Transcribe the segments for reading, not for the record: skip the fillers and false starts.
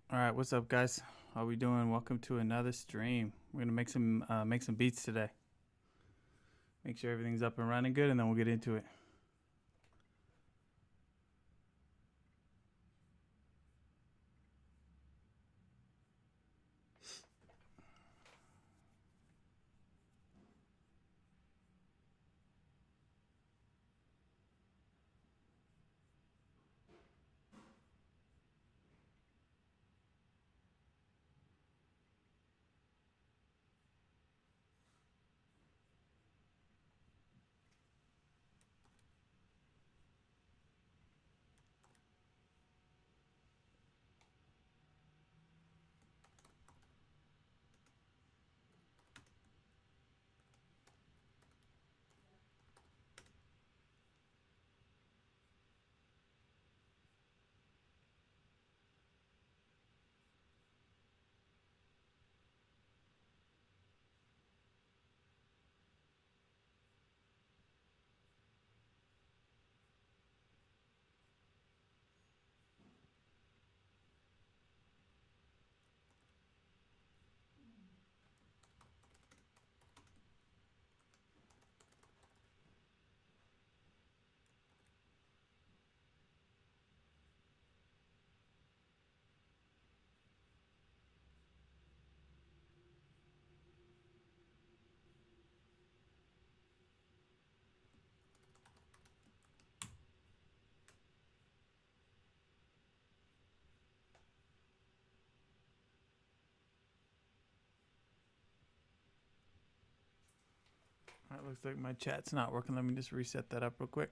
All right, what's up, guys? How we doing? Welcome to another stream. We're gonna make some beats today. Make sure everything's up and running good, and then we'll get into it. All right, looks like my chat's not working. Let me just reset that up real quick.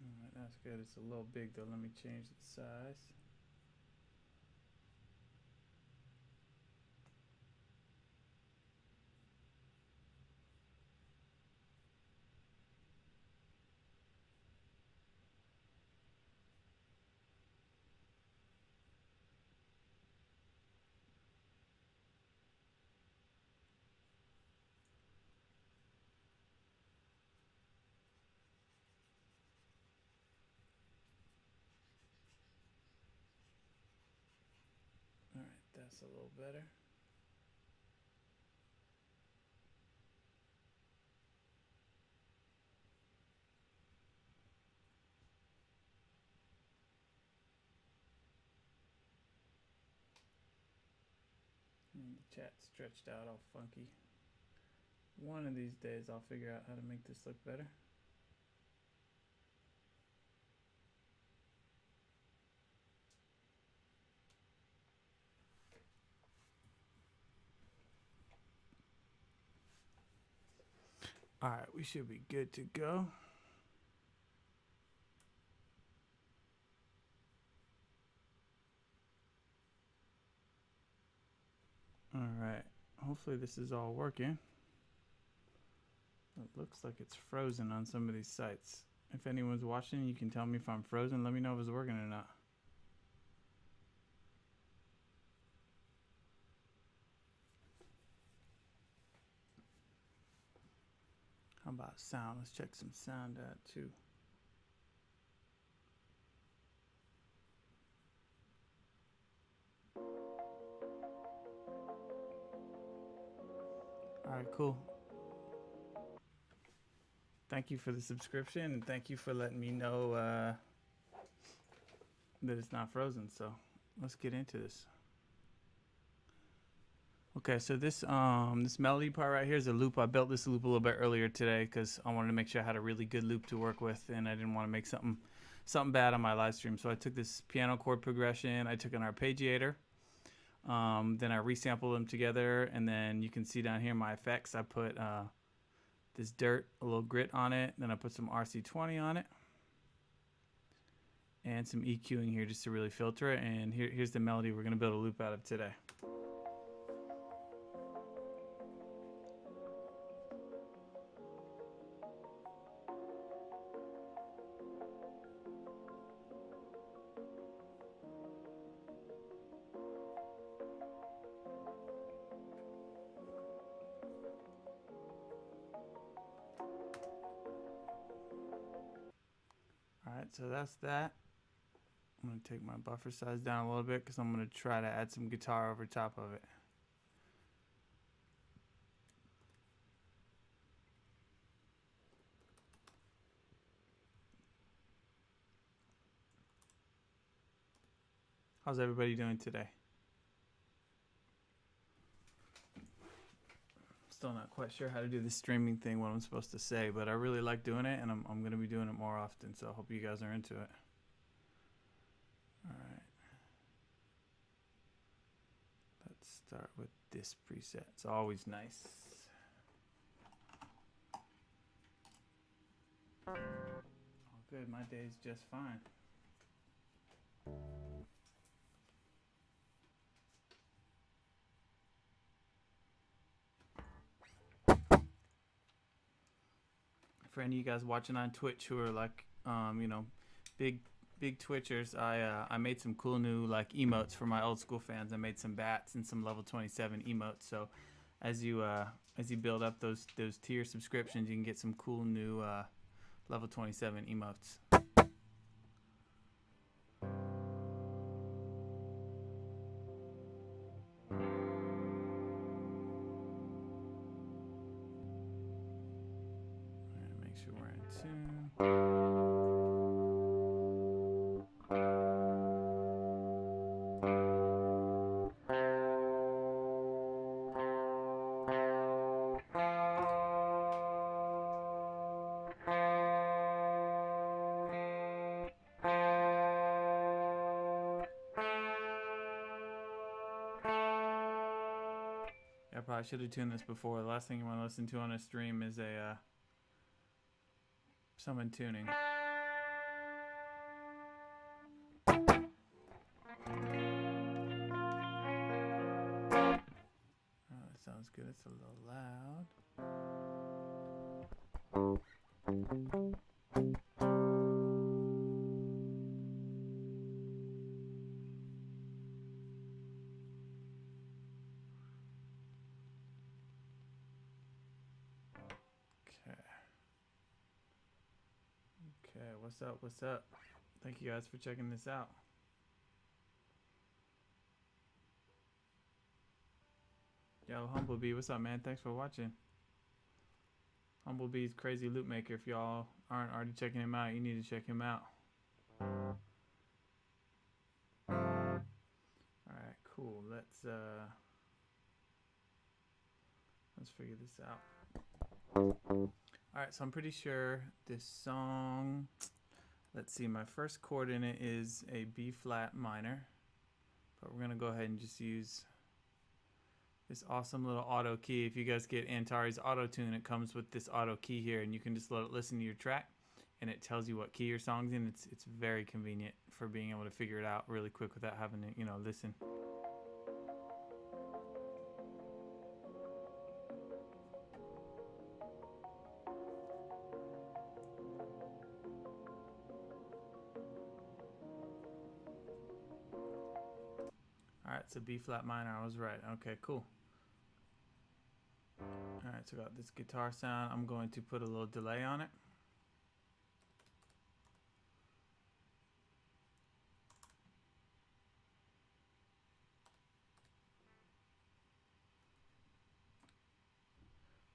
All right, that's good. It's a little big though. Let me change the size. All right, that's a little better. And the chat's stretched out all funky. One of these days I'll figure out how to make this look better. All right, we should be good to go. All right, hopefully this is all working. It looks like it's frozen on some of these sites. If anyone's watching, you can tell me if I'm frozen. Let me know if it's working or not. How about sound? Let's check some sound out too. All right, cool. Thank you for the subscription, and thank you for letting me know that it's not frozen. So let's get into this. Okay, so this melody part right here is a loop. I built this loop a little bit earlier today because I wanted to make sure I had a really good loop to work with, and I didn't want to make something something bad on my live stream. So I took this piano chord progression, I took an arpeggiator, then I resampled them together, and then you can see down here my effects. I put this dirt, a little grit on it, then I put some RC20 on it, and some EQing here just to really filter it. And here's the melody we're gonna build a loop out of today. Alright, so that's that. I'm going to take my buffer size down a little bit because I'm going to try to add some guitar over top of it. How's everybody doing today? Still not quite sure how to do the streaming thing, what I'm supposed to say, but I really like doing it, and I'm going to be doing it more often, so I hope you guys are into it. Alright. Let's start with this preset. It's always nice. Oh good, my day's just fine. For any of you guys watching on Twitch who are like, you know, big Twitchers, I made some cool new like emotes for my old school fans. I made some bats and some level 27 emotes. So as you build up those tier subscriptions, you can get some cool new level 27 emotes. Make sure we're in tune. I probably should have tuned this before. The last thing you want to listen to on a stream is a someone tuning. Oh, that sounds good. It's a little loud. Okay, what's up? What's up? Thank you guys for checking this out. Yo, Humblebee, what's up, man? Thanks for watching. Humblebee's crazy loop maker. If y'all aren't already checking him out, you need to check him out. Alright, cool. Let's figure this out. Alright, so I'm pretty sure this song, let's see, my first chord in it is a B flat minor, but we're gonna go ahead and just use this awesome little auto key. If you guys get Antari's auto tune, it comes with this auto key here, and you can just let it listen to your track and it tells you what key your song's in. It's very convenient for being able to figure it out really quick without having to, you know, listen. Alright, so B flat minor, I was right. Okay, cool. Alright, so I got this guitar sound. I'm going to put a little delay on it.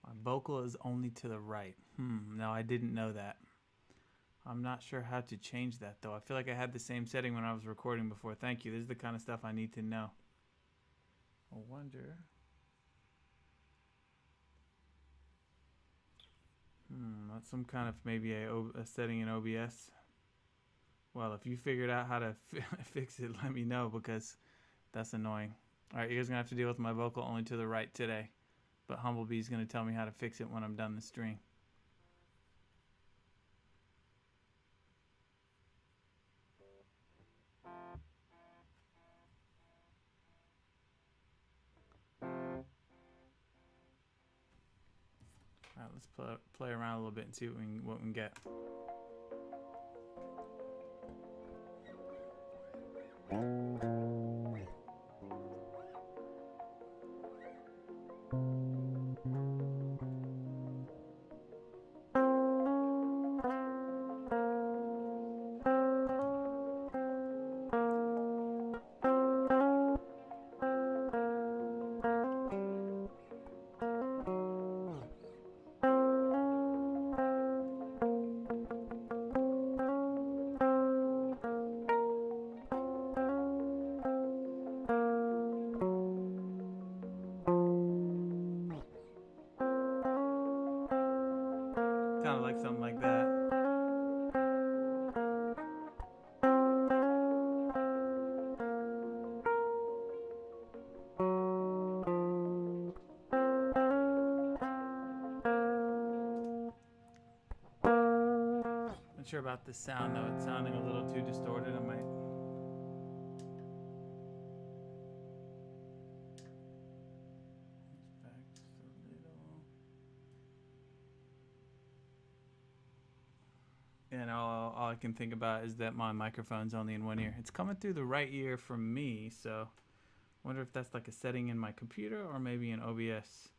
My vocal is only to the right. No, I didn't know that. I'm not sure how to change that though. I feel like I had the same setting when I was recording before. Thank you. This is the kind of stuff I need to know. I wonder. That's some kind of maybe a setting in OBS. Well, if you figured out how to fix it, let me know, because that's annoying. All right, you guys are going to have to deal with my vocal only to the right today. But Humblebee's going to tell me how to fix it when I'm done the stream. All right, let's play around a little bit and see what we can get. Kind of like something like that. Not sure about the sound though. It's sounding a little too distorted. I might. And all I can think about is that my microphone's only in one ear. It's coming through the right ear from me, so I wonder if that's like a setting in my computer or maybe in OBS.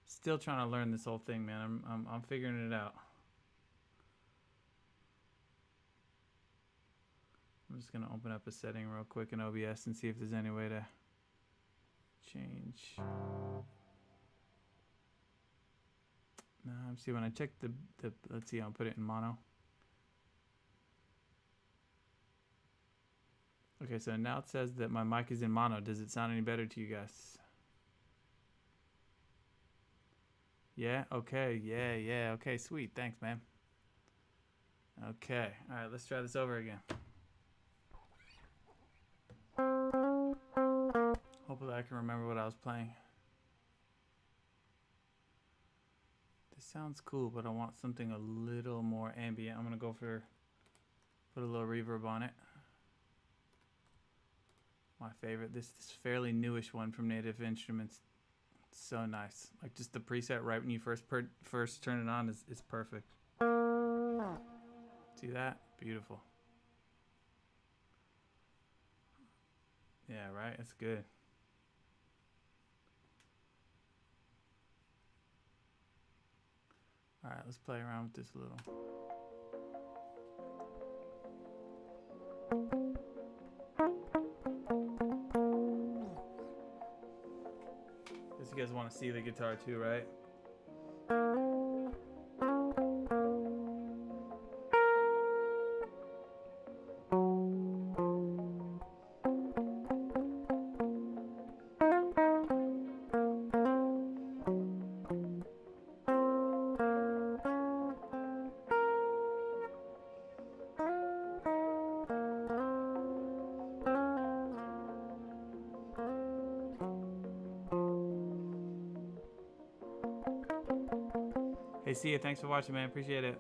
Still trying to learn this whole thing, man. I'm figuring it out. I'm just gonna open up a setting real quick in OBS and see if there's any way to change. No, see when I check the let's see, I'll put it in mono. Okay, so now it says that my mic is in mono. Does it sound any better to you guys? Yeah, okay, yeah, okay, sweet, thanks, man. Okay, all right, let's try this over again. Hopefully I can remember what I was playing. This sounds cool, but I want something a little more ambient. I'm gonna go for, put a little reverb on it. My favorite, this fairly newish one from Native Instruments. It's so nice. Like just the preset right when you first turn it on is perfect. See that? Beautiful. Yeah, right? It's good. All right, let's play around with this a little. Guess you guys want to see the guitar too, right? Hey, see you. Thanks for watching, man. Appreciate it.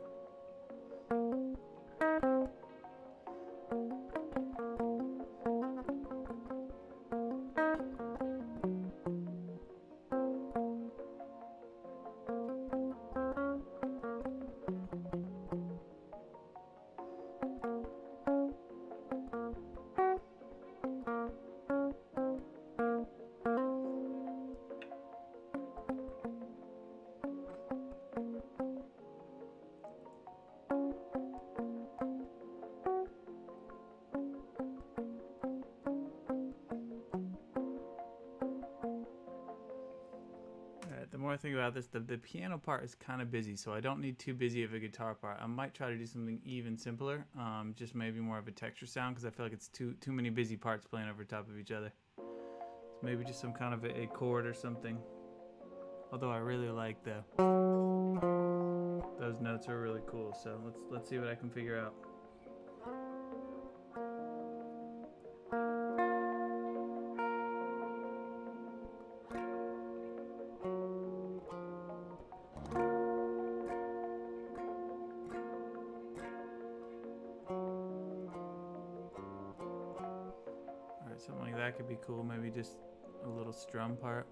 The more I think about this, the piano part is kind of busy, so I don't need too busy of a guitar part. I might try to do something even simpler, just maybe more of a texture sound, because I feel like it's too many busy parts playing over top of each other. So maybe just some kind of a chord or something. Although I really like those notes are really cool. So let's see what I can figure out. Something like that could be cool. Maybe just a little strum part.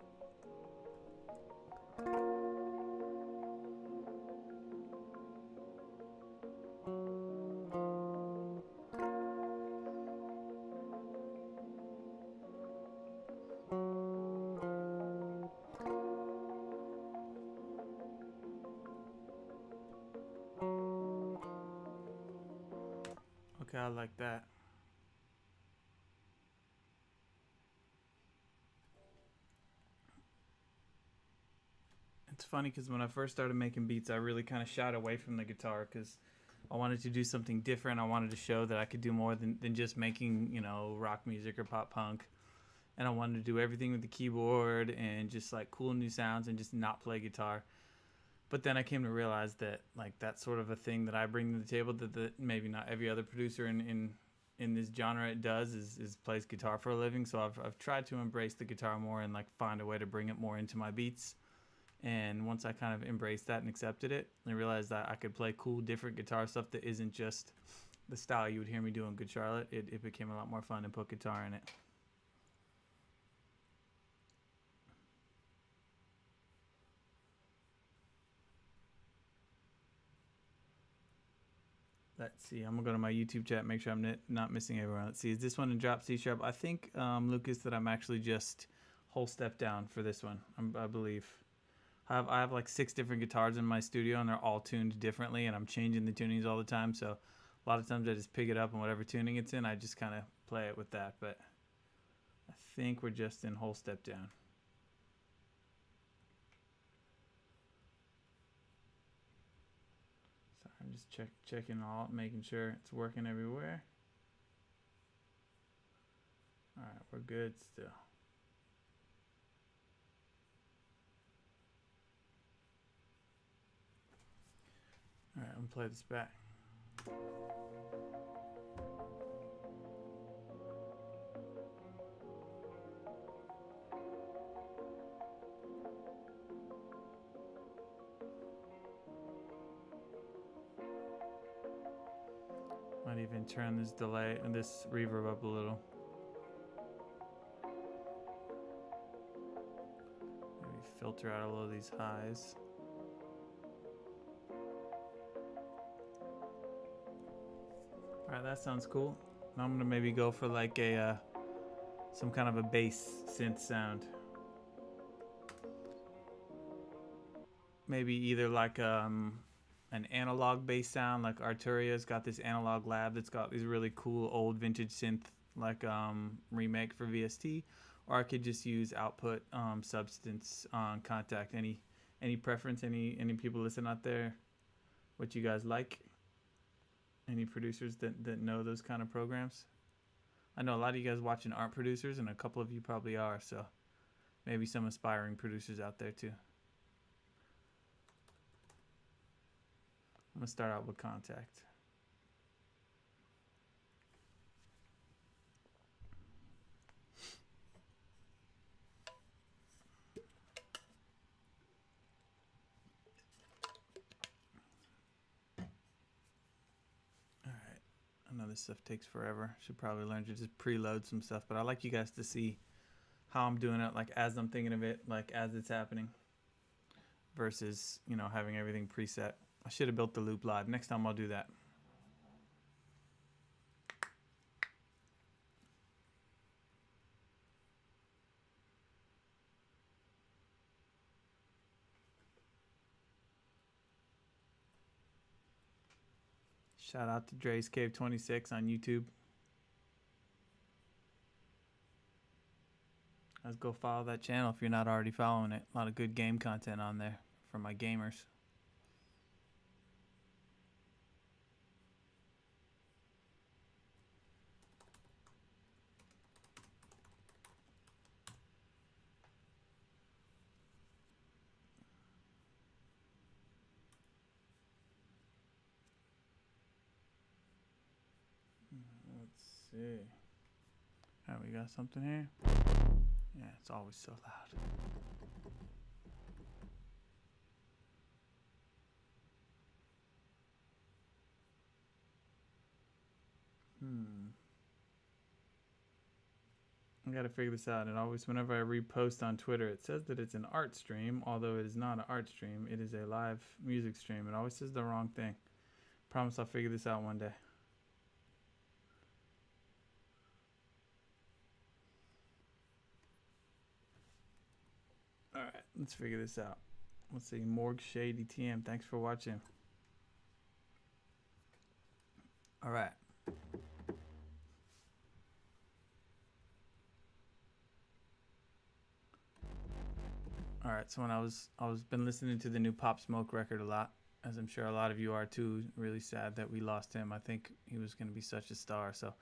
Okay, I like that. It's funny because when I first started making beats, I really kind of shied away from the guitar because I wanted to do something different. I wanted to show that I could do more than just making, you know, rock music or pop punk. And I wanted to do everything with the keyboard and just like cool new sounds and just not play guitar. But then I came to realize that like that's sort of a thing that I bring to the table that maybe not every other producer in this genre it does is plays guitar for a living. So I've tried to embrace the guitar more and like find a way to bring it more into my beats. And once I kind of embraced that and accepted it, I realized that I could play cool different guitar stuff that isn't just the style you would hear me do in Good Charlotte. It became a lot more fun to put guitar in it. Let's see. I'm gonna go to my YouTube chat, make sure I'm not missing everyone. Let's see. Is this one in drop C sharp? I think, Lucas, that I'm actually just whole step down for this one. I believe. I have like 6 different guitars in my studio, and they're all tuned differently, and I'm changing the tunings all the time. So a lot of times I just pick it up, and whatever tuning it's in, I just kind of play it with that. But I think we're just in whole step down. I'm just checking all, making sure it's working everywhere. All right, we're good still. All right, I'm gonna play this back. Might even turn this delay and this reverb up a little. Maybe filter out a little of these highs. All right, that sounds cool. Now I'm gonna maybe go for like a some kind of a bass synth sound. Maybe either like an analog bass sound, like Arturia's got this analog lab that's got these really cool old vintage synth like remake for VST, or I could just use output substance on Contact. Any preference? Any people listen out there? What you guys like? Any producers that know those kind of programs? I know a lot of you guys watching aren't producers, and a couple of you probably are, so maybe some aspiring producers out there too. I'm gonna start out with Contact. All right, I know this stuff takes forever. Should probably learn to just preload some stuff, but I like you guys to see how I'm doing it, like as I'm thinking of it, like as it's happening, versus, you know, having everything preset. I should have built the loop live. Next time I'll do that. Shout out to Dre's Cave 26 on YouTube. Let's go follow that channel if you're not already following it. A lot of good game content on there for my gamers. Let's see. All right, we got something here. Yeah, it's always so loud. I gotta figure this out. And always, whenever I repost on Twitter, it says that it's an art stream, although it is not an art stream. It is a live music stream. It always says the wrong thing. Promise I'll figure this out one day. All right, let's figure this out. Let's see, Morg Shady TM. Thanks for watching. All right. All right, so when I was been listening to the new Pop Smoke record a lot, as I'm sure a lot of you are too. Really sad that we lost him. I think he was going to be such a star. So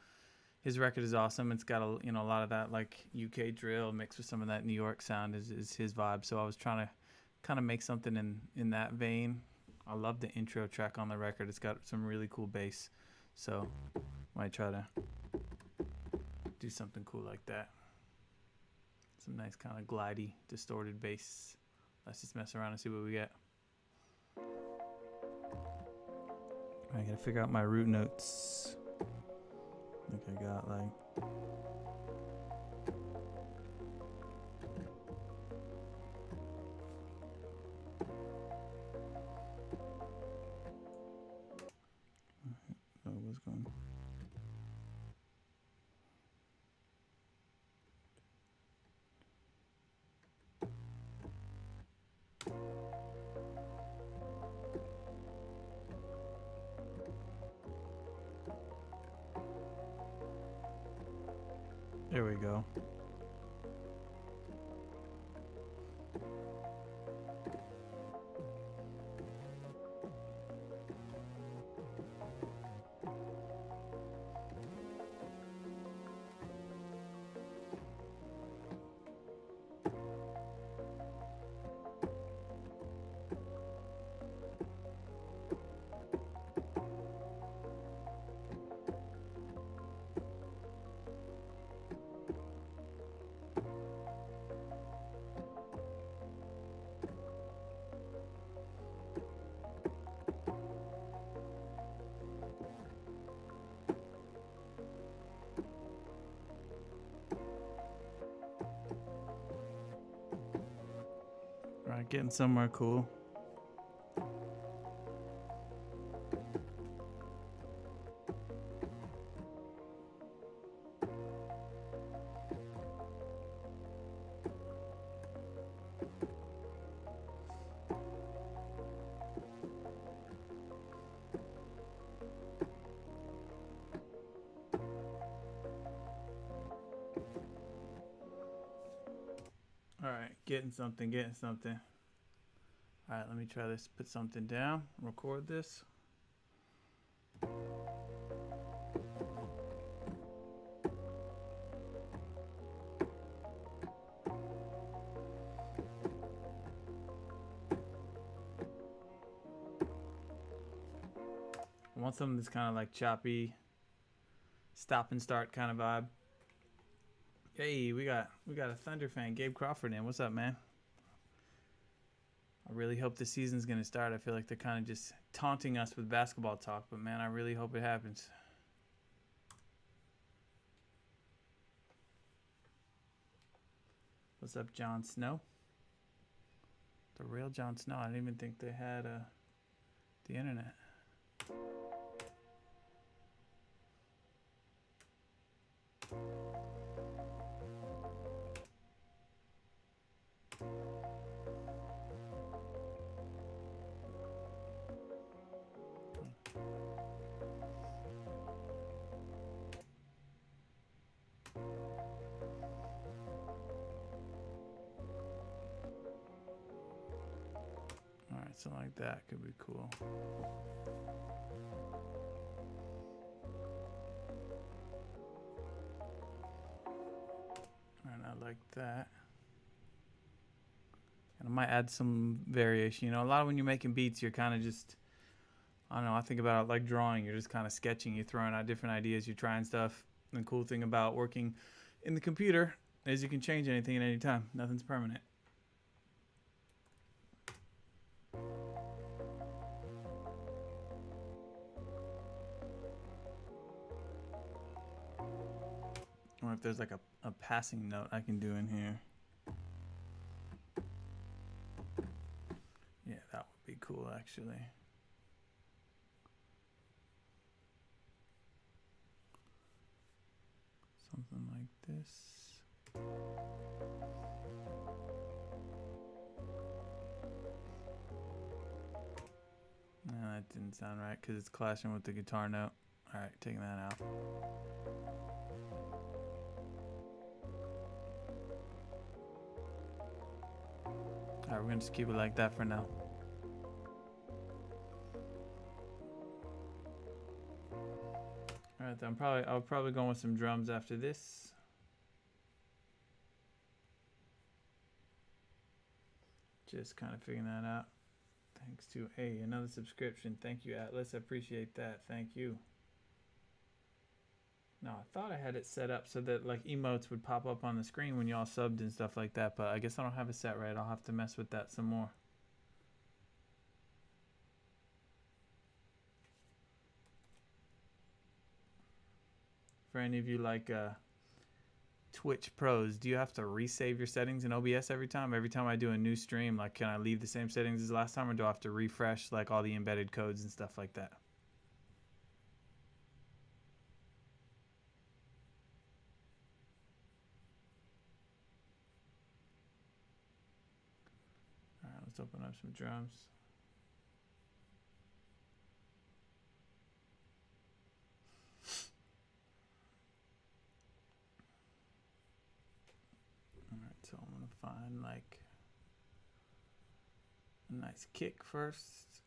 his record is awesome. It's got a lot of that like UK drill mixed with some of that New York sound is his vibe. So I was trying to kind of make something in that vein. I love the intro track on the record. It's got some really cool bass. So I might try to do something cool like that. Some nice kind of glidey, distorted bass. Let's just mess around and see what we get. I gotta figure out my root notes. I think I got like... So what's going on? There we go. Alright, getting somewhere cool. Alright, getting something. Alright, let me try this. Put something down, record this. I want something that's kind of like choppy, stop and start kind of vibe. Hey, we got a Thunder fan, Gabe Crawford in. What's up, man? I really hope the season's gonna start. I feel like they're kind of just taunting us with basketball talk, but man, I really hope it happens. What's up, Jon Snow? The real Jon Snow. I didn't even think they had the internet. Alright, something like that could be cool. Alright, I like that. And I might add some variation. You know, a lot of when you're making beats, you're kind of just, I don't know, I think about it like drawing. You're just kind of sketching. You're throwing out different ideas. You're trying stuff. And the cool thing about working in the computer is you can change anything at any time. Nothing's permanent. I'm if there's like a passing note I can do in here. Yeah, that would be cool actually. Something like this. No, that didn't sound right because it's clashing with the guitar note. All right, taking that out. All right, we're gonna just keep it like that for now. All right, then I'll probably go with some drums after this. Just kind of figuring that out. Thanks to another subscription. Thank you, Atlas. I appreciate that. Thank you. No, I thought I had it set up so that like emotes would pop up on the screen when y'all subbed and stuff like that, but I guess I don't have it set right. I'll have to mess with that some more. For any of you like Twitch pros, do you have to resave your settings in OBS every time? Every time I do a new stream, like can I leave the same settings as last time, or do I have to refresh like all the embedded codes and stuff like that? All right, let's open up some drums. All right, so I'm gonna find like a nice kick first.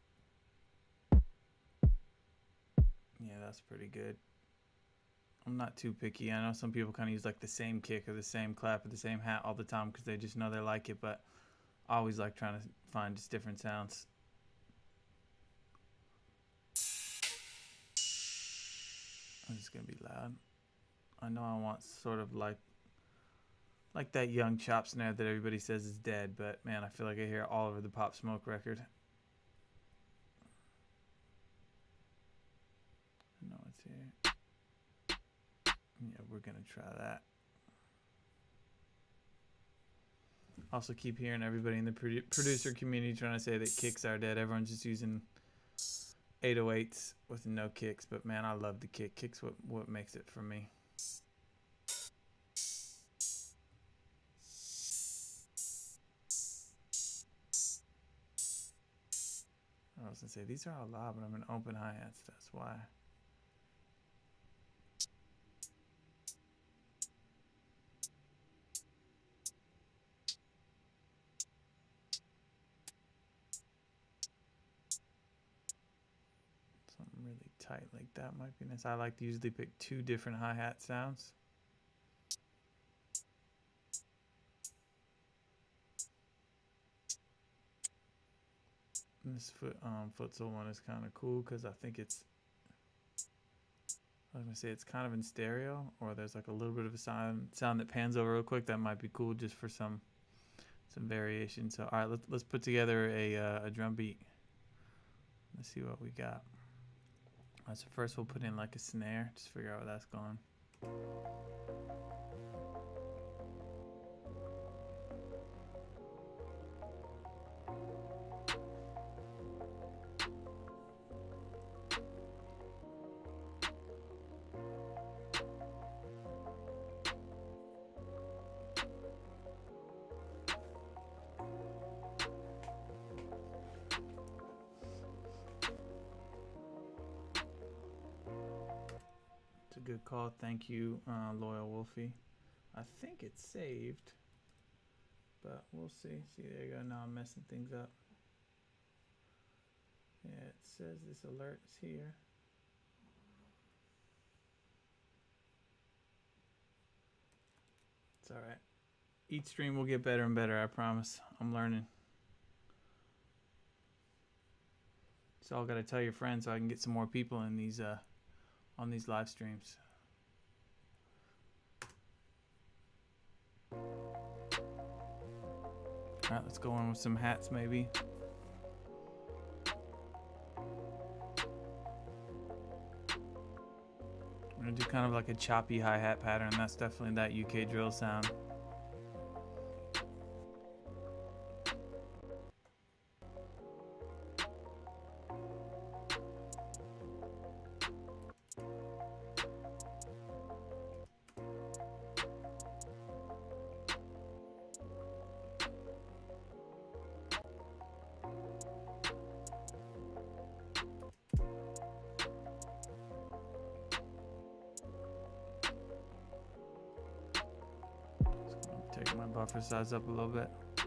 Yeah, that's pretty good. I'm not too picky. I know some people kind of use like the same kick or the same clap or the same hat all the time because they just know they like it, but I always like trying to find just different sounds. This is gonna be loud. I know I want sort of like that young chop snare that everybody says is dead, but man, I feel like I hear it all over the Pop Smoke record. No, it's here. Yeah, we're gonna try that. Also keep hearing everybody in the producer community trying to say that kicks are dead. Everyone's just using 808s with no kicks, but man, I love the kick. Kicks what makes it for me. I was gonna say these are all loud, but I'm in open hi-hats. That's why. Something really tight like that might be nice. I like to usually pick 2 different hi-hat sounds. And this Futsal one is kind of cool because I think it's, I was gonna say it's kind of in stereo, or there's like a little bit of a sound that pans over real quick. That might be cool just for some variation. So all right, let's put together a drum beat. Let's see what we got. All right, so first we'll put in like a snare, just figure out where that's going. Good call. Thank you, Loyal Wolfie. I think it's saved, but we'll see. See, there you go. Now I'm messing things up. Yeah, it says this alert is here. It's all right. Each stream will get better and better, I promise. I'm learning. So I gotta tell your friends so I can get some more people in these on these live streams. All right, let's go on with some hats maybe. We're gonna do kind of like a choppy hi-hat pattern. That's definitely that UK drill sound. Take my buffer size up a little bit. I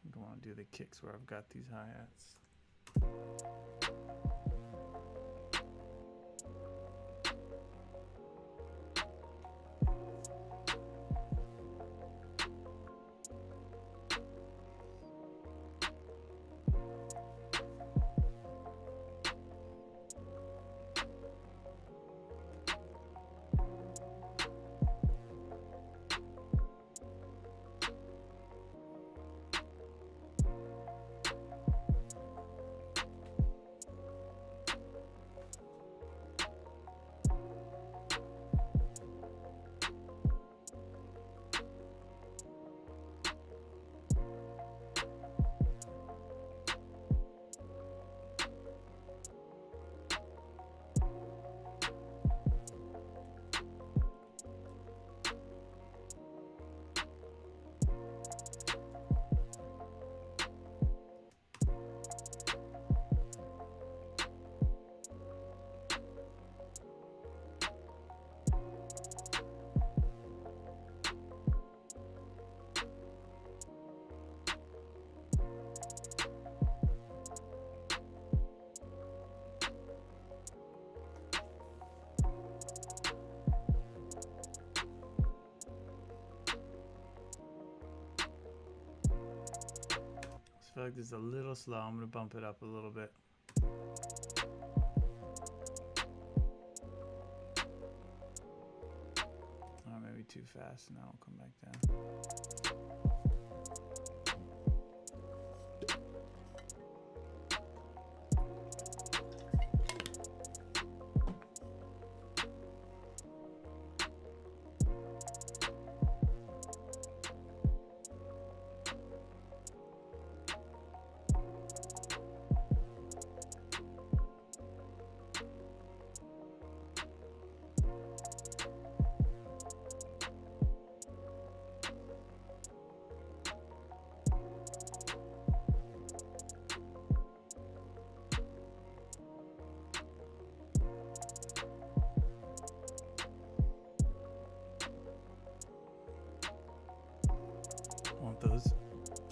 think I want to do the kicks where I've got these hi-hats. I feel like this is a little slow. I'm gonna bump it up a little bit. Oh, maybe too fast, and that'll come back down.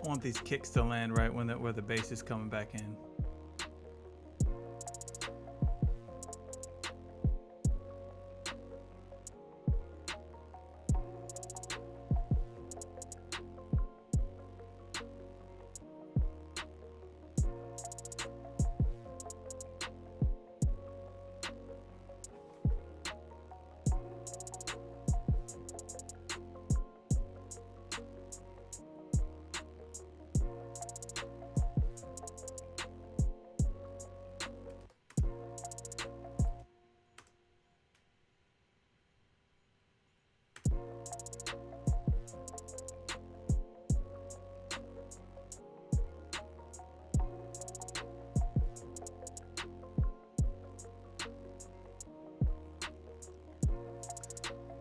I want these kicks to land right when where the bass is coming back in.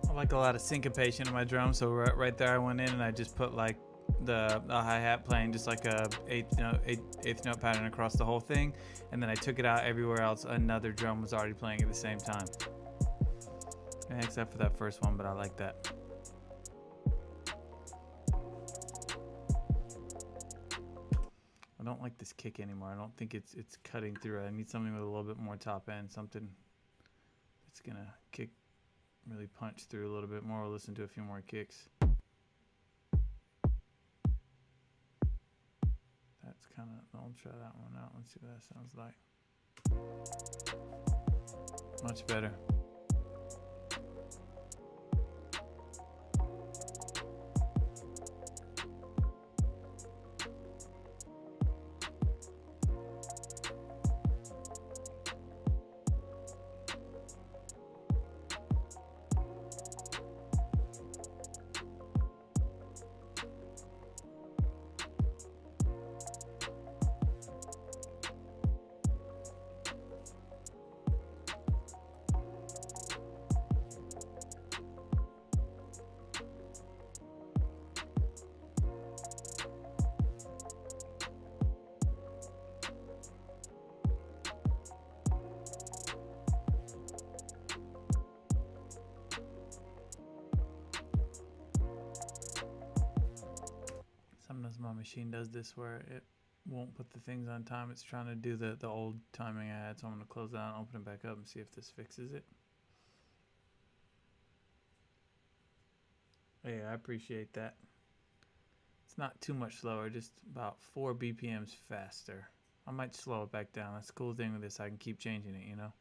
I like a lot of syncopation in my drum, so right there I went in and I just put like the hi-hat playing just like a eighth note pattern across the whole thing, and then I took it out everywhere else. Another drum was already playing at the same time, except for that first one, but I like that. I don't like this kick anymore. I don't think it's cutting through. I need something with a little bit more top end, something that's gonna kick, really punch through a little bit more. We'll listen to a few more kicks. That's kind of, I'll try that one out. Let's see what that sounds like. Much better. my machine does this where it won't put the things on time. It's trying to do the old timing I had, so I'm going to close that and open it back up and see if this fixes it. Yeah, I appreciate that. It's not too much slower, just about 4 BPMs faster. I might slow it back down. That's the cool thing with this. I can keep changing it, you know?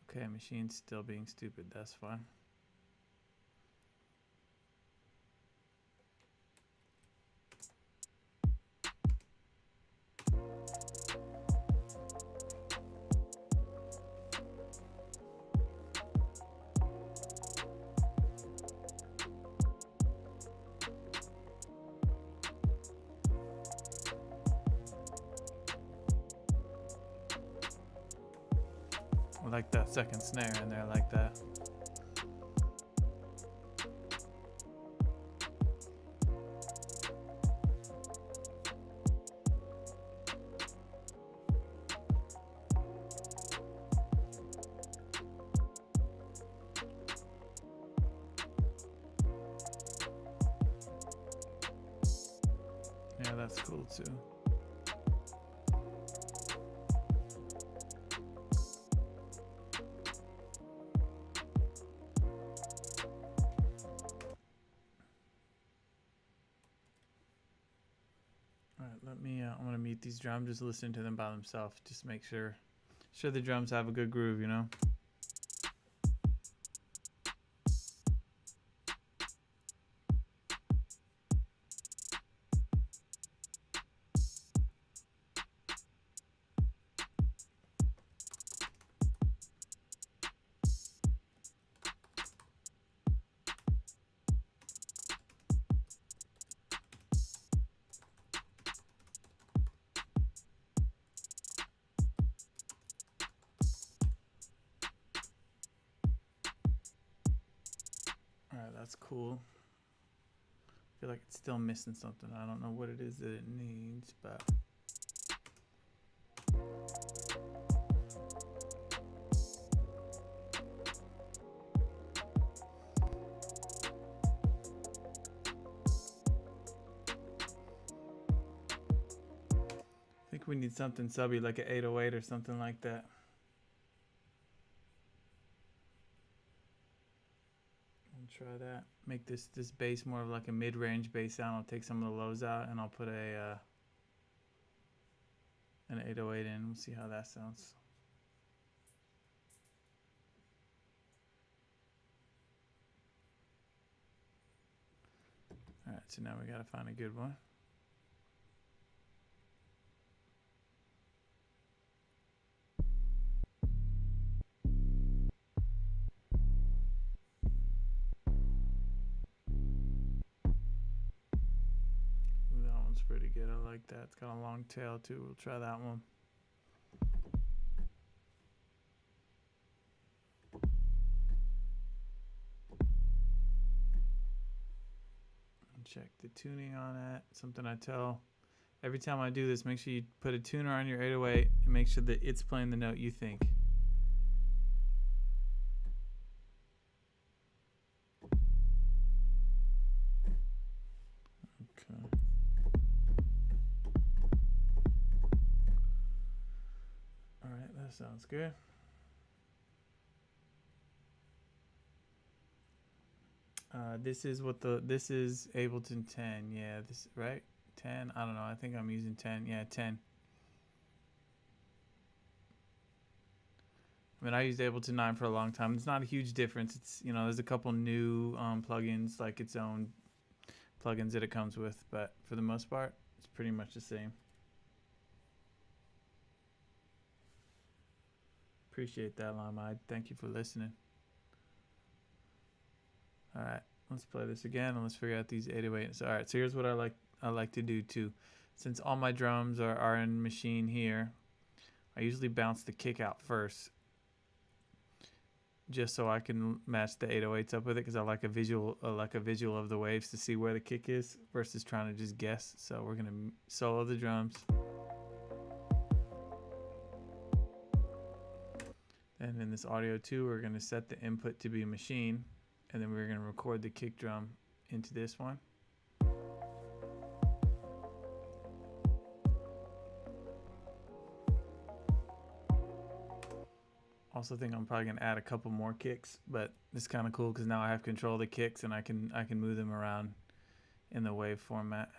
Okay, machine's still being stupid. That's fine. I like that second snare in there like that. Yeah, that's cool too. Alright, let me, I'm gonna mute these drums, just listen to them by themselves, just make sure the drums have a good groove, you know? Alright, that's cool. I feel like it's still missing something. I don't know what it is that it needs, but I think we need something subby like an 808 or something like that. Try that. Make this bass more of like a mid-range bass sound. I'll take some of the lows out and I'll put a an 808 in. We'll see how that sounds. All right, so now we gotta find a good one. Pretty good. I like that. It's got a long tail too. We'll try that one. Check the tuning on it. Something I tell every time I do this, make sure you put a tuner on your 808 and make sure that it's playing the note you think. Sounds good. This is Ableton 10. Yeah, this right? 10. I don't know. I think I'm using 10. Yeah, 10. I mean, I used Ableton 9 for a long time. It's not a huge difference. It's, you know, there's a couple new plugins, like its own plugins that it comes with, but for the most part, it's pretty much the same. Appreciate that, Lamide. Thank you for listening. All right, let's play this again and let's figure out these 808s. All right, so here's what I like to do too. Since all my drums are in Machine here, I usually bounce the kick out first, just so I can match the 808s up with it, because I like a visual of the waves to see where the kick is versus trying to just guess. So we're gonna solo the drums. And in this audio too, we're going to set the input to be a machine, and then we're going to record the kick drum into this one. Also think I'm probably gonna add a couple more kicks, but it's kind of cool because now I have control of the kicks and I can move them around in the wave format.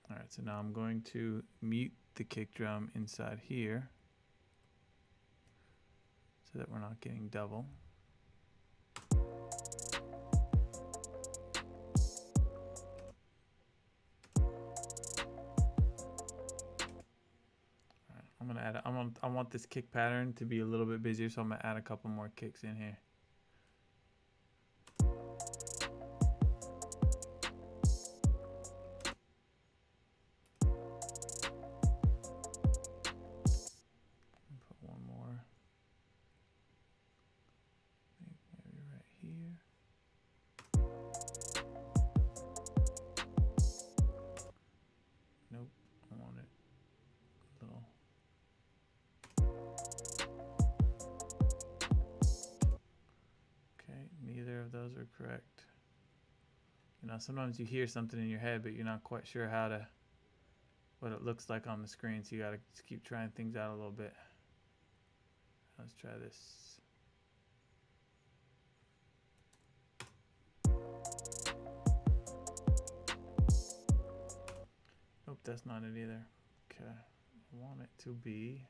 All right, so now I'm going to mute the kick drum inside here so that we're not getting double. I'm gonna add. I want this kick pattern to be a little bit busier, so I'm gonna add a couple more kicks in here. Put one more. Maybe right here. Nope. I want it a little. Okay, neither of those are correct. You know, sometimes you hear something in your head, but you're not quite sure what it looks like on the screen, so you gotta just keep trying things out a little bit. Let's try this. Nope, that's not it either. Okay, I want it to be.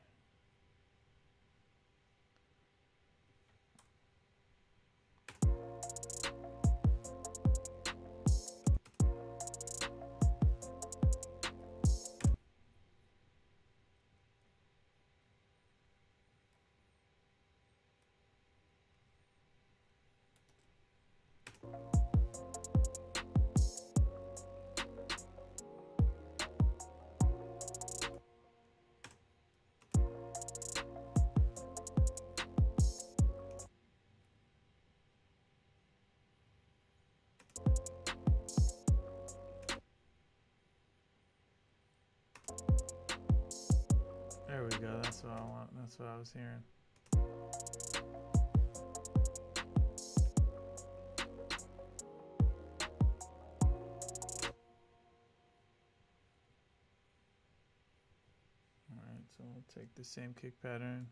There we go, that's what I want, that's what I was hearing. Alright, so I'll take the same kick pattern,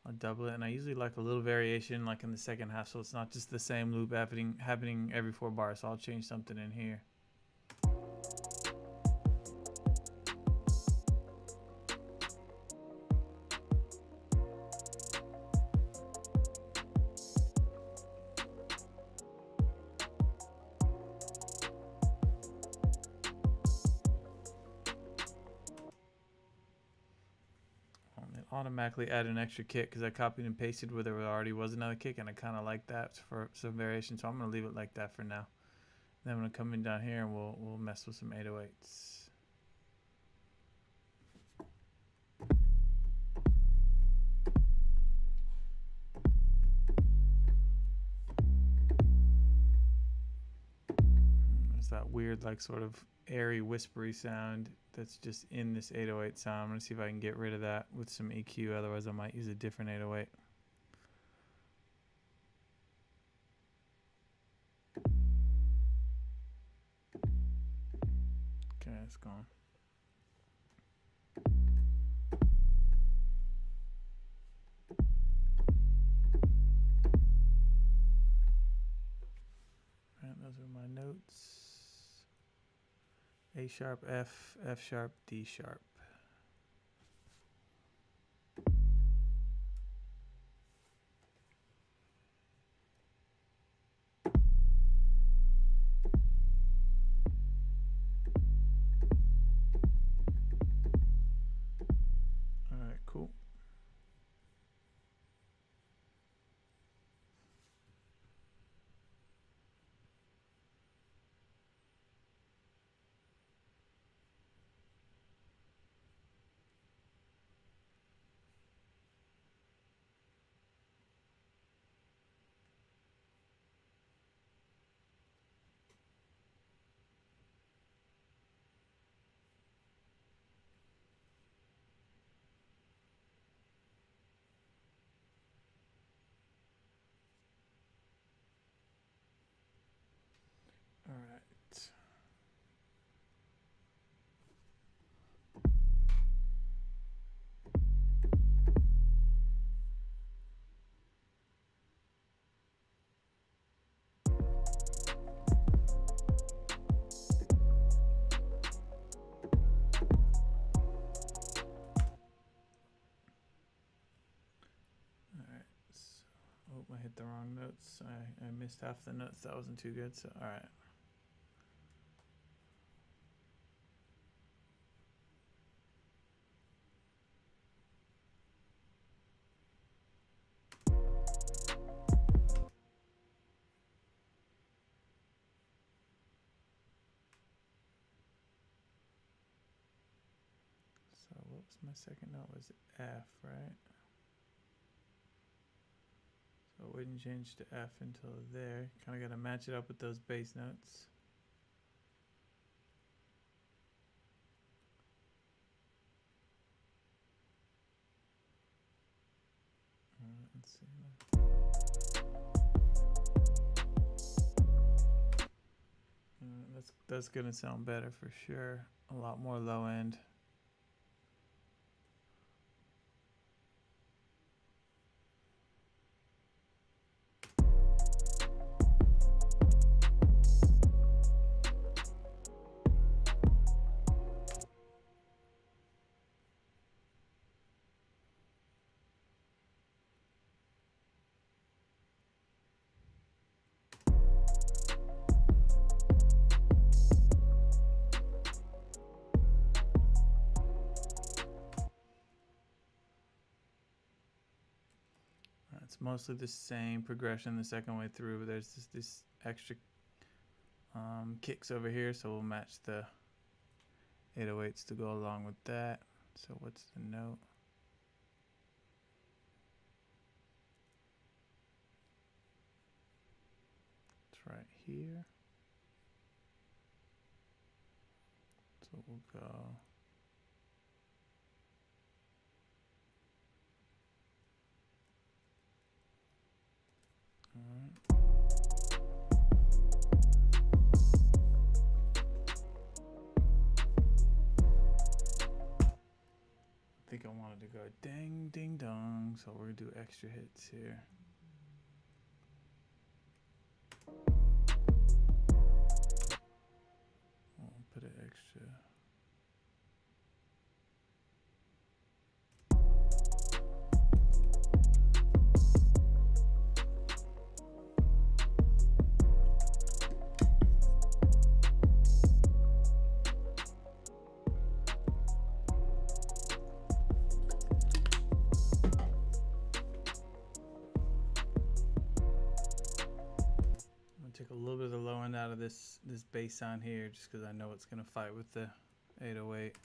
I'll double it, and I usually like a little variation like in the second half, so it's not just the same loop happening every 4 bars, so I'll change something in here. Automatically add an extra kick because I copied and pasted where there already was another kick, and I kind of like that for some variation, so I'm going to leave it like that for now. Then I'm going to come in down here and we'll mess with some 808s. There's that weird like sort of airy whispery sound that's just in this 808 sound. I'm going to see if I can get rid of that with some EQ, otherwise I might use a different 808. Okay, it's gone. Alright, those are my notes. A sharp, F, F sharp, D sharp. Alright, cool. notes. I missed half the notes. That wasn't too good. So, all right. So what was my second note? Was F, right? So it wouldn't change to F until there. Kind of got to match it up with those bass notes. Let's see. That's gonna sound better for sure. A lot more low end. It's mostly the same progression the second way through, but there's this extra kicks over here, so we'll match the 808s to go along with that. So what's the note? It's right here. So we'll go. All right. I think I wanted to go ding, ding, dong. So we're gonna do extra hits here. We'll put an extra. Take a little bit of the low end out of this bass sound here, just because I know it's gonna fight with the 808.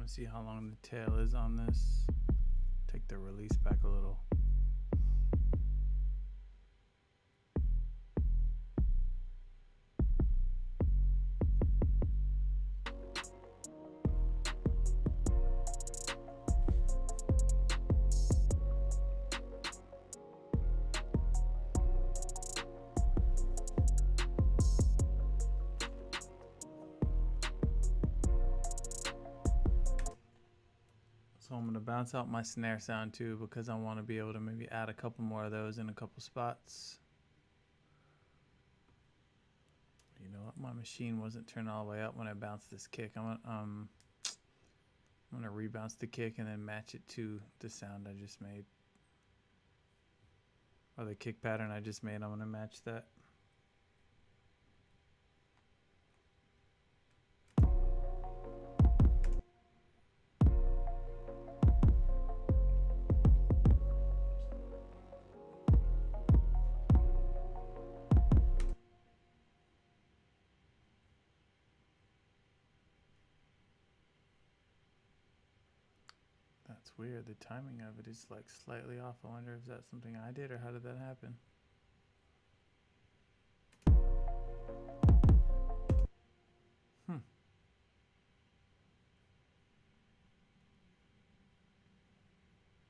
See how long the tail is on this. Take the release back a little. So I'm going to bounce out my snare sound too, because I want to be able to maybe add a couple more of those in a couple spots. You know what? My machine wasn't turned all the way up when I bounced this kick. I'm gonna rebounce the kick and then match it to the sound I just made. Or the kick pattern I just made. I'm going to match that. That's weird. The timing of it is like slightly off. I wonder if that's something I did or how did that happen?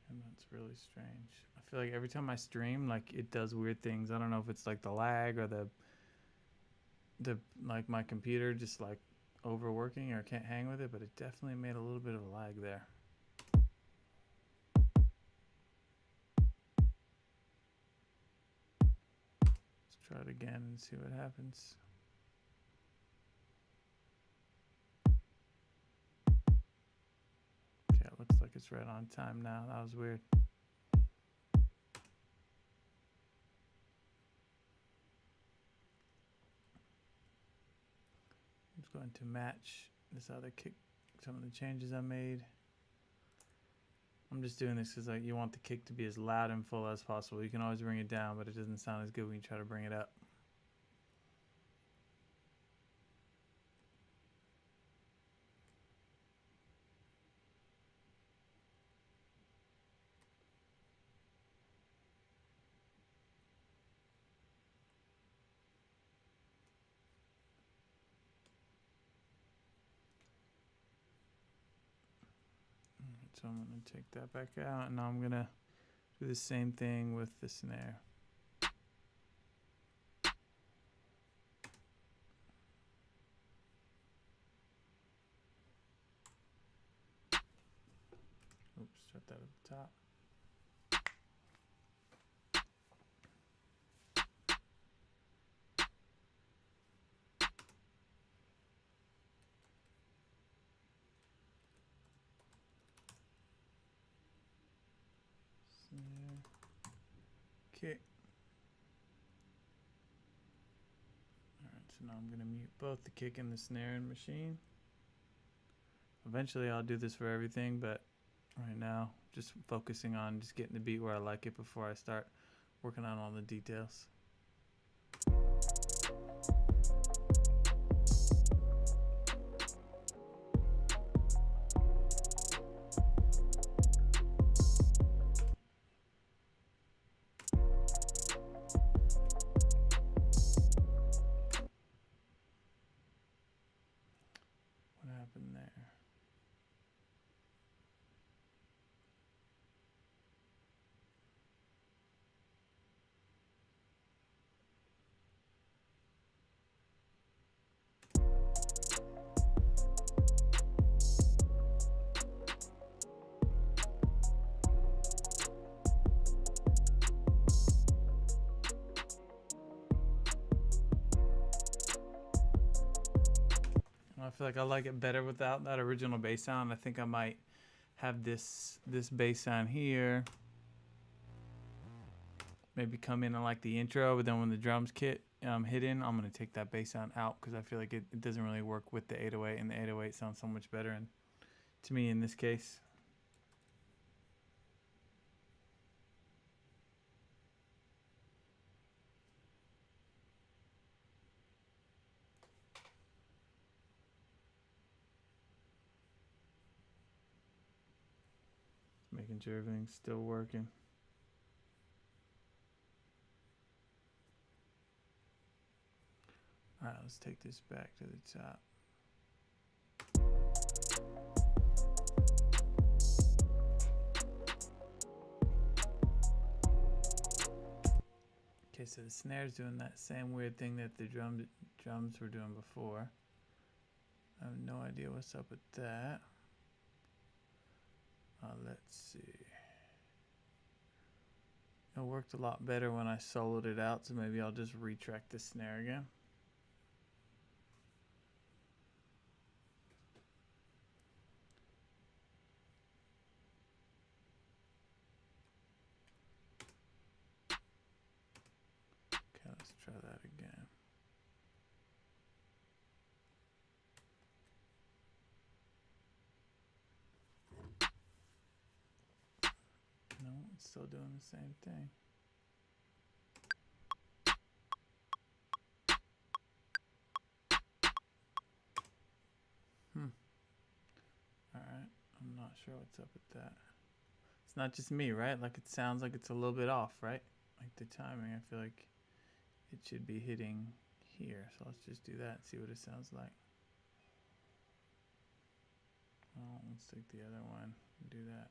And that's really strange. I feel like every time I stream, like it does weird things. I don't know if it's like the lag or the like my computer just like overworking or can't hang with it, but it definitely made a little bit of a lag there. Let's try it again and see what happens. Okay, it looks like it's right on time now. That was weird. I'm just going to match this other kick, some of the changes I made. I'm just doing this because like you want the kick to be as loud and full as possible. You can always bring it down, but it doesn't sound as good when you try to bring it up. So I'm going to take that back out, and now I'm going to do the same thing with the snare. Oops, start that at the top. Snare, kick. Alright, so now I'm going to mute both the kick and the snare and machine. Eventually I'll do this for everything, but right now just focusing on just getting the beat where I like it before I start working on all the details. What happened there? I feel like I like it better without that original bass sound. I think I might have this bass sound here. Maybe come in and like the intro, but then when the drums hit in, I'm gonna take that bass sound out because I feel like it doesn't really work with the 808, and the 808 sounds so much better. And to me, in this case. Making sure everything's still working. All right, let's take this back to the top. Okay, so the snare's doing that same weird thing that the drums were doing before. I have no idea what's up with that. Let's see. It worked a lot better when I soloed it out, so maybe I'll just retrack the snare again. Okay, let's try that again. No, it's still doing the same thing. Alright, I'm not sure what's up with that. It's not just me, right? Like it sounds like it's a little bit off, right? Like the timing, I feel like it should be hitting here. So let's just do that and see what it sounds like. Oh, let's take the other one and do that.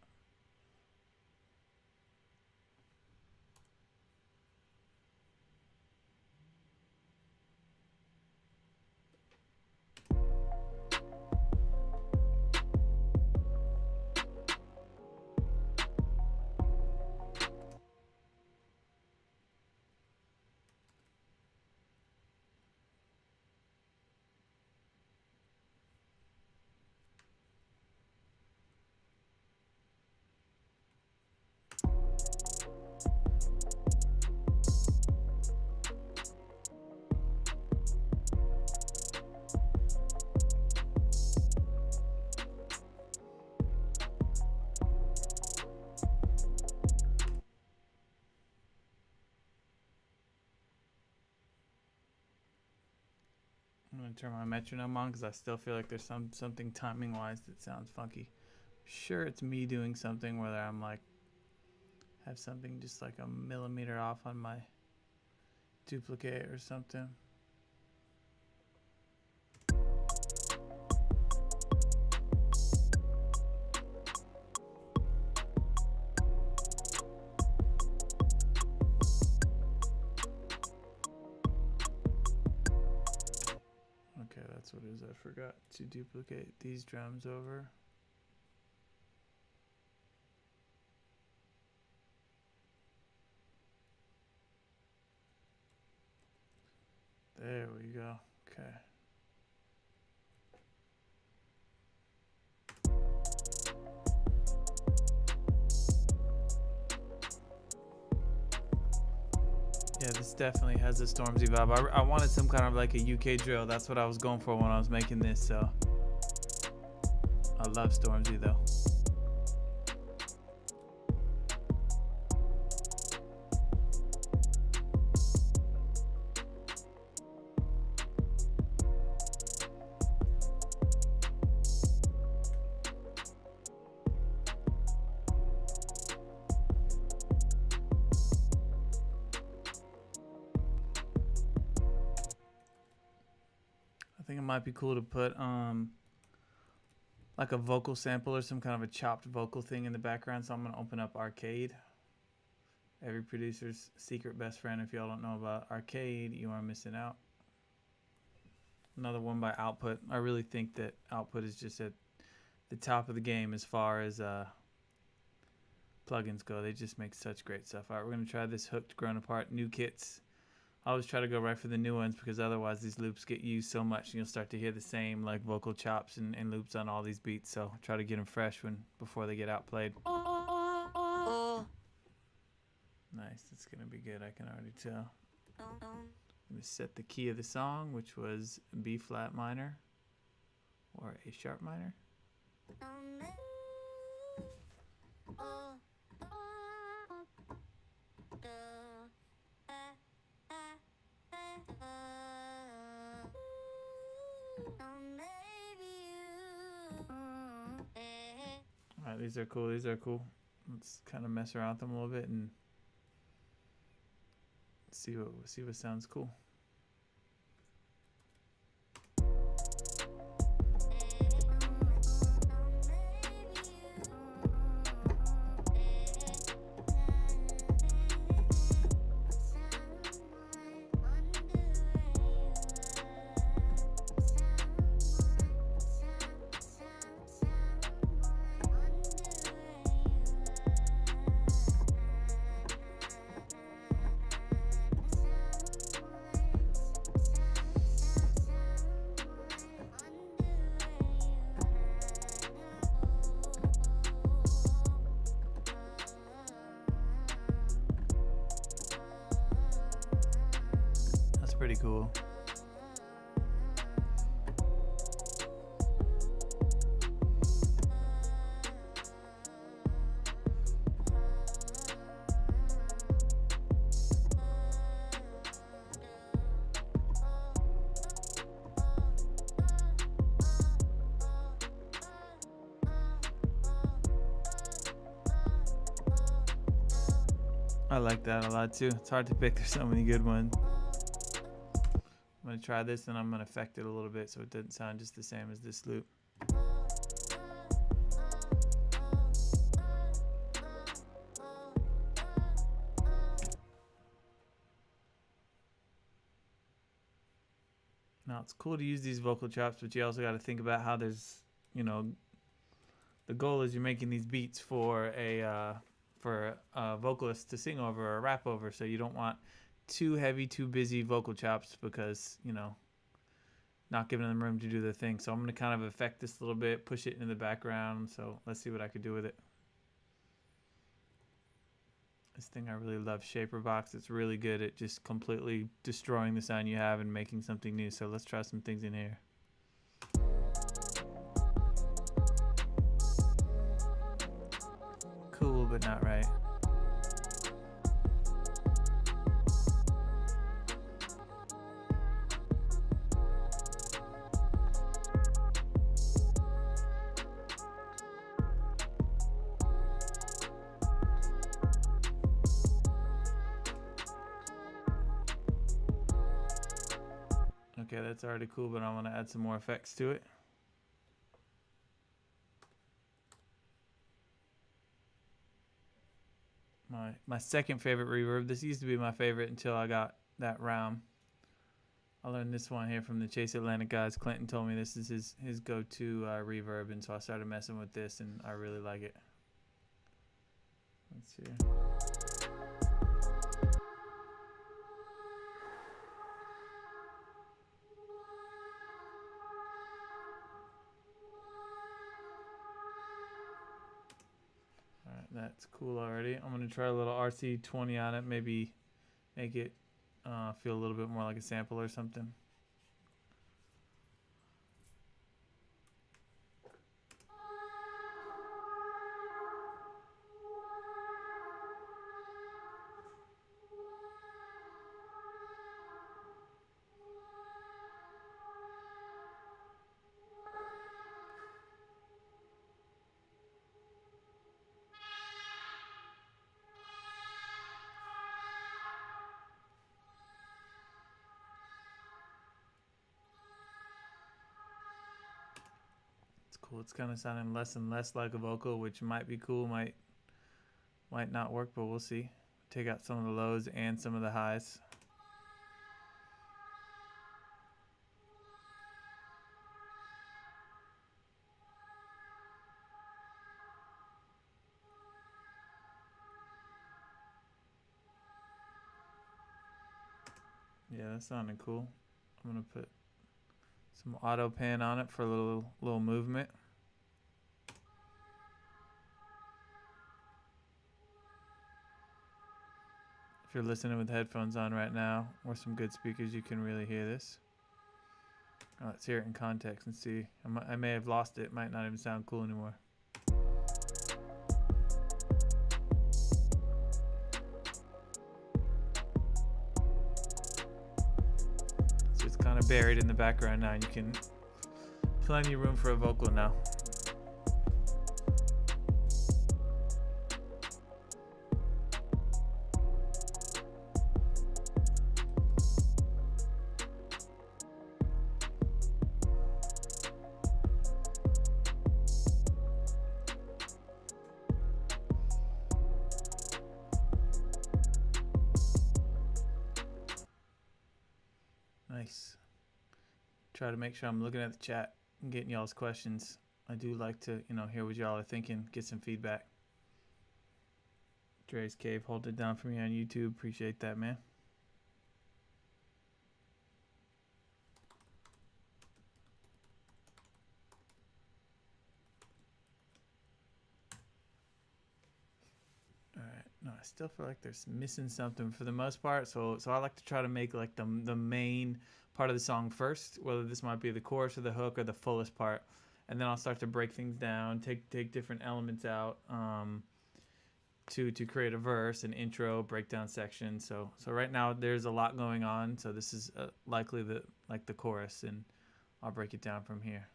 I'm gonna turn my metronome on because I still feel like there's something timing wise that sounds funky. Sure, it's me doing something whether I'm like have something just like a millimeter off on my duplicate or something. Okay, that's what it is. I forgot to duplicate these drums over. There we go. Okay. Yeah, this definitely has a stormzy vibe. I wanted some kind of like a UK drill. That's what I was going for when I was making this, so I love stormzy though. I think it might be cool to put like a vocal sample or some kind of a chopped vocal thing in the background. So I'm gonna open up Arcade. Every producer's secret best friend. If y'all don't know about Arcade, you are missing out. Another one by Output. I really think that Output is just at the top of the game as far as plugins go. They just make such great stuff. All right, we're gonna try this Hooked Grown Apart new kits. I always try to go right for the new ones because otherwise these loops get used so much and you'll start to hear the same like vocal chops and loops on all these beats. So try to get them fresh before they get outplayed. Nice, it's gonna be good. I can already tell. I'm gonna set the key of the song, which was B flat minor or A sharp minor. Alright, these are cool. These are cool. Let's kind of mess around with them a little bit and see what sounds cool. Pretty cool. I like that a lot too. It's hard to pick. There's so many good ones. I'm going to try this and I'm going to affect it a little bit so it doesn't sound just the same as this loop. Now it's cool to use these vocal chops, but you also got to think about how there's, you know, the goal is you're making these beats for a vocalist to sing over or rap over, so you don't want too heavy, too busy vocal chops because, you know, not giving them room to do their thing. So I'm going to kind of affect this a little bit, push it into the background. So let's see what I could do with it. This thing I really love, Shaper Box. It's really good at just completely destroying the sound you have and making something new. So let's try some things in here. Cool, but not right. Okay, that's already cool, but I want to add some more effects to it. My second favorite reverb. This used to be my favorite until I got that round. I learned this one here from the Chase Atlantic guys. Clinton told me this is his go-to reverb, and so I started messing with this, and I really like it. Let's see. Alright, that's cool already. I'm going to try a little RC20 on it, maybe make it feel a little bit more like a sample or something. Cool. It's kind of sounding less and less like a vocal, which might be cool, might not work, but we'll see. Take out some of the lows and some of the highs. Yeah, that's sounding cool. I'm gonna put some auto pan on it for a little movement. If you're listening with headphones on right now or some good speakers, you can really hear this. Let's hear it in context and see. I may have lost it. It might not even sound cool anymore. So it's kind of buried in the background now, and you can plenty of room for a vocal now. Nice. Try to make sure I'm looking at the chat and getting y'all's questions. I do like to, hear what y'all are thinking, get some feedback. Dre's Cave, hold it down for me on YouTube. Appreciate that, man. Alright, no, I still feel like there's missing something for the most part. So I like to try to make like the main part of the song first, whether this might be the chorus or the hook or the fullest part, and then I'll start to break things down, take different elements out to create a verse, an intro, breakdown section. So right now there's a lot going on. So this is likely the chorus, and I'll break it down from here.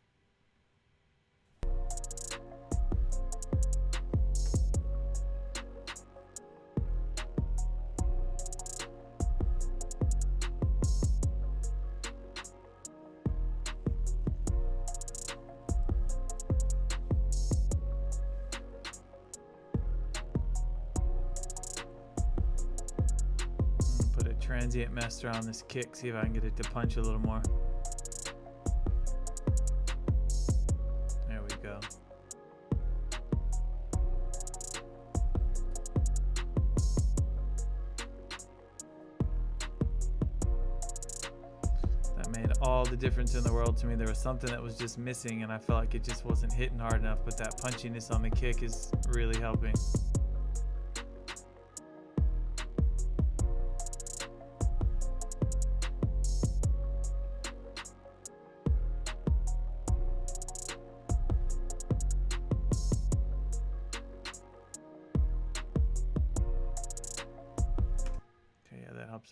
Transient master on this kick, see if I can get it to punch a little more. There we go. That made all the difference in the world to me. There was something that was just missing, and I felt like it just wasn't hitting hard enough, but that punchiness on the kick is really helping.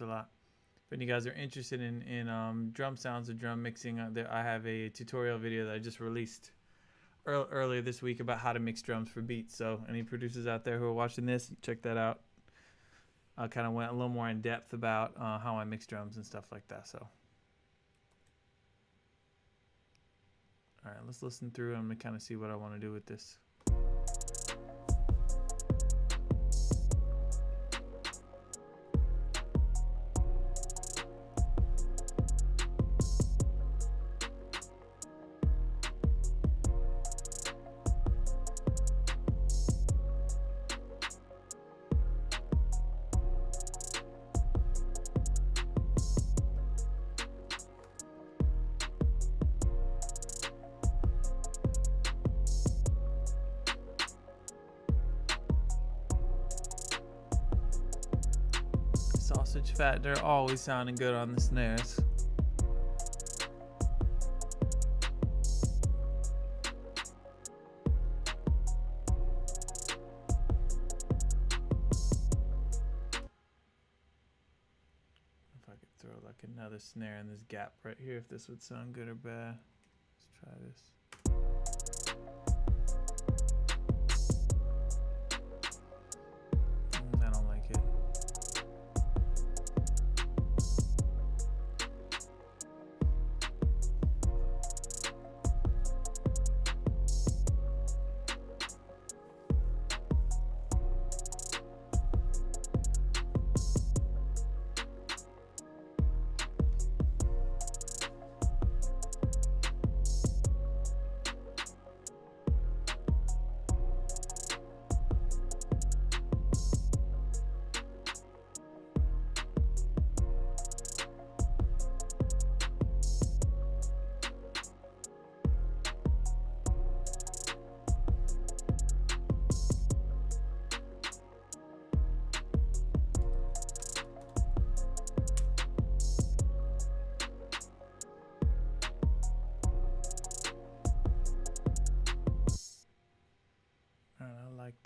A lot. If any of you guys are interested in drum sounds or drum mixing, I have a tutorial video that I just released earlier this week about how to mix drums for beats. So any producers out there who are watching this, check that out. I kind of went a little more in depth about how I mix drums and stuff like that. So All right, let's listen through and kind of see what I want to do with this. Sausage fat, they're always sounding good on the snares. If I could throw like another snare in this gap right here, if this would sound good or bad. Let's try this. I don't like it.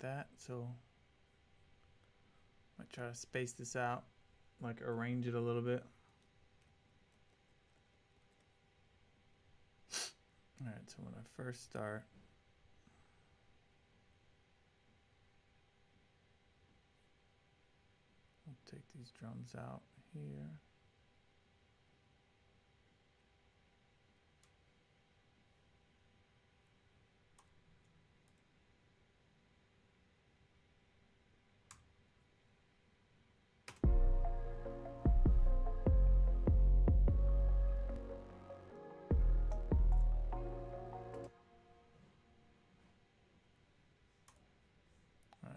That, so I might try to space this out, like arrange it a little bit. All right, so when I first start, I'll take these drums out here.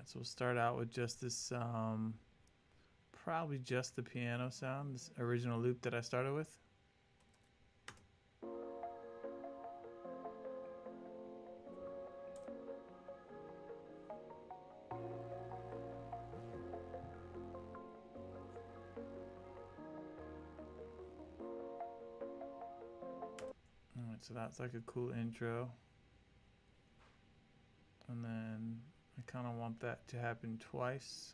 So we'll start out with just this, probably just the piano sound, this original loop that I started with. All right, so that's like a cool intro. And then I kind of want that to happen twice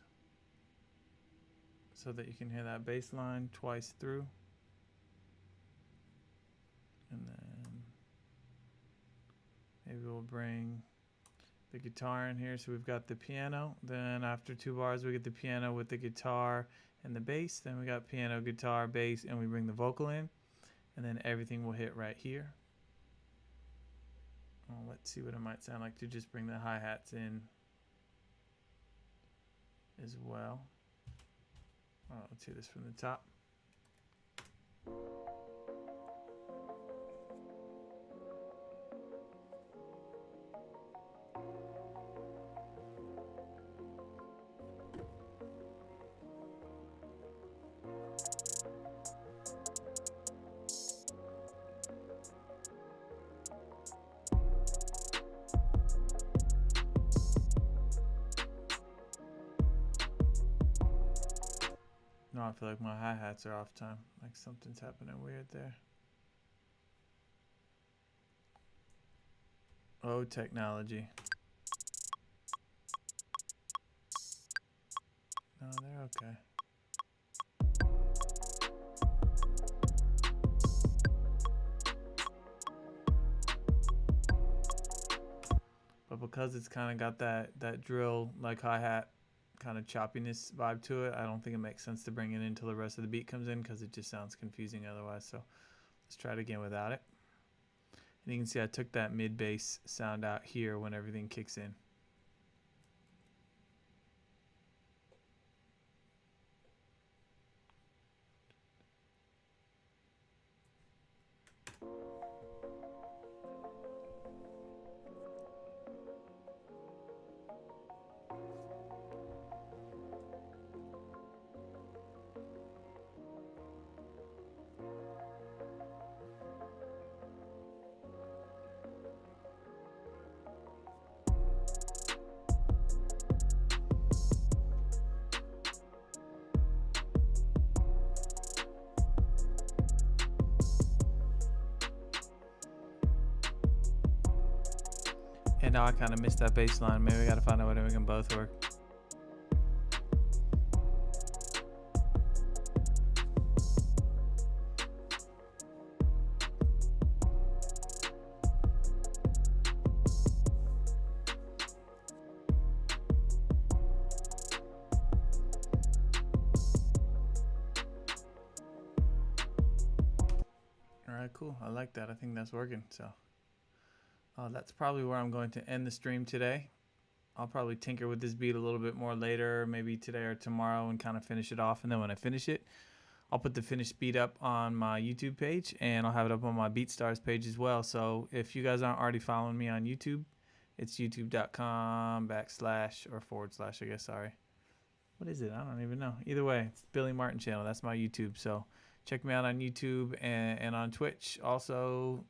so that you can hear that bass line twice through. And then maybe we'll bring the guitar in here. So we've got the piano. Then after 2 bars, we get the piano with the guitar and the bass. Then we got piano, guitar, bass, and we bring the vocal in. And then everything will hit right here. Well, let's see what it might sound like to just bring the hi-hats in as well. Let's hear this from the top. No, I feel like my hi-hats are off time. Like something's happening weird there. Oh, technology. No, they're okay. But because it's kind of got that drill like hi-hat kind of choppiness vibe to it, I don't think it makes sense to bring it in until the rest of the beat comes in because it just sounds confusing otherwise. So let's try it again without it. And you can see I took that mid bass sound out here when everything kicks in. And now I kind of missed that bass line. Maybe we got to find out whether we can both work. All right, cool. I like that. I think that's working. So that's probably where I'm going to end the stream today. I'll probably tinker with this beat a little bit more later, maybe today or tomorrow, and kind of finish it off. And then when I finish it, I'll put the finished beat up on my YouTube page, and I'll have it up on my BeatStars page as well. So if you guys aren't already following me on YouTube, it's youtube.com/ or / I guess, sorry. What is it? I don't even know. Either way, it's Billy Martin channel. That's my YouTube. So check me out on YouTube and on Twitch. Also,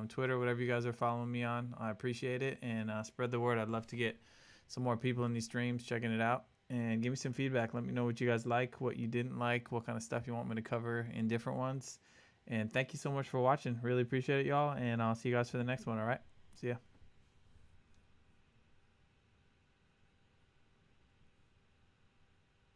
Twitter, whatever you guys are following me on. I appreciate it. And spread the word. I'd love to get some more people in these streams checking it out. And give me some feedback. Let me know what you guys like, what you didn't like, what kind of stuff you want me to cover in different ones. And thank you so much for watching. Really appreciate it, y'all. And I'll see you guys for the next one, all right? See ya.